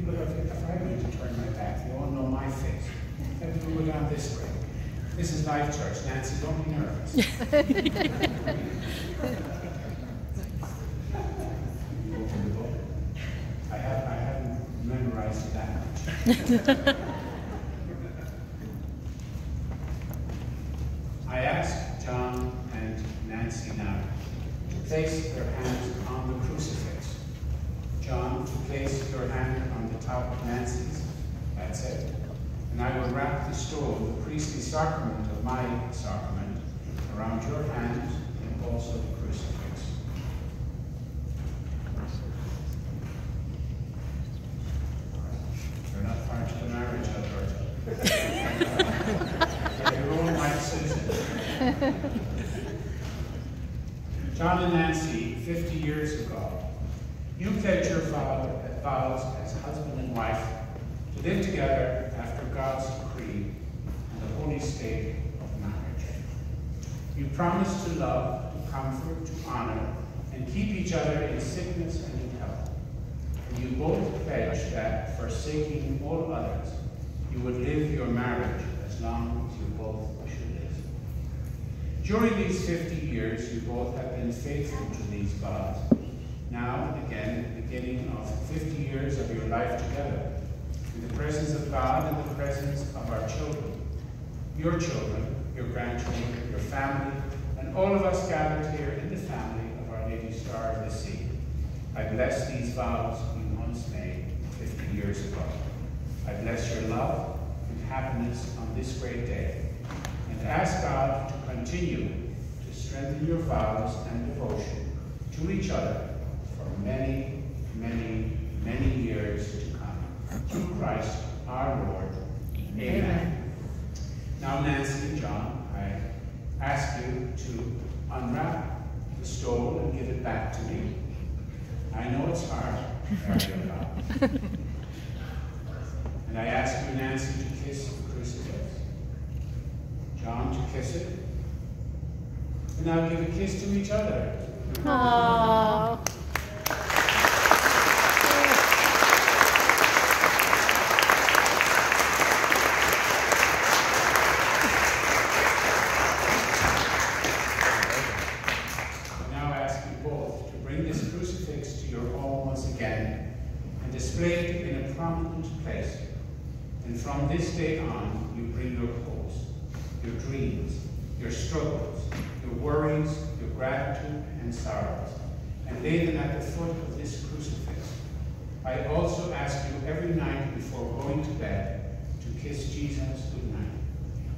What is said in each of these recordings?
people have, if I need to turn my back, you all know my face. Let me move down this way. This is Life Church. Nancy, don't be nervous. I haven't memorized it that much. I ask John and Nancy now to place their hands on the crucifix. John, to place your hand on the top of Nancy's. That's it. And I will wrap the stone, the priestly sacrament of my sacrament, around your hand and also the crucifix. You're not part of the marriage, Alberta. Get your own wife, Susan. John and Nancy, 50 years ago, you pledged your vows as husband and wife to live together after God's decree and the holy state of marriage. You promised to love, to comfort, to honor, and keep each other in sickness and in health. And you both pledged that, forsaking all others, you would live your marriage as long as you both should live. During these 50 years, you both have been faithful to these vows. Now and again, at the beginning of 50 years of your life together, in the presence of God and the presence of our children, your grandchildren, your family, and all of us gathered here in the family of Our Lady Star of the Sea. I bless these vows you once made 50 years ago. I bless your love and happiness on this great day, and ask God to continue to strengthen your vows and devotion to each other for many, many, many years to come. Through Christ our Lord. Amen. Now, Nancy and John, I ask you to unwrap the stone and give it back to me. I know it's hard. And I ask you, Nancy, to kiss the crucifix. John, to kiss it. And now give a kiss to each other. Aww. Display it in a prominent place. And from this day on, you bring your hopes, your dreams, your struggles, your worries, your gratitude and sorrows, and lay them at the foot of this crucifix. I also ask you every night before going to bed to kiss Jesus goodnight,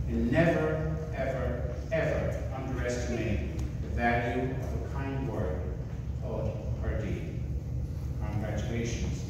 and never, ever, ever underestimate the value of a kind word, thought, or deed. Congratulations.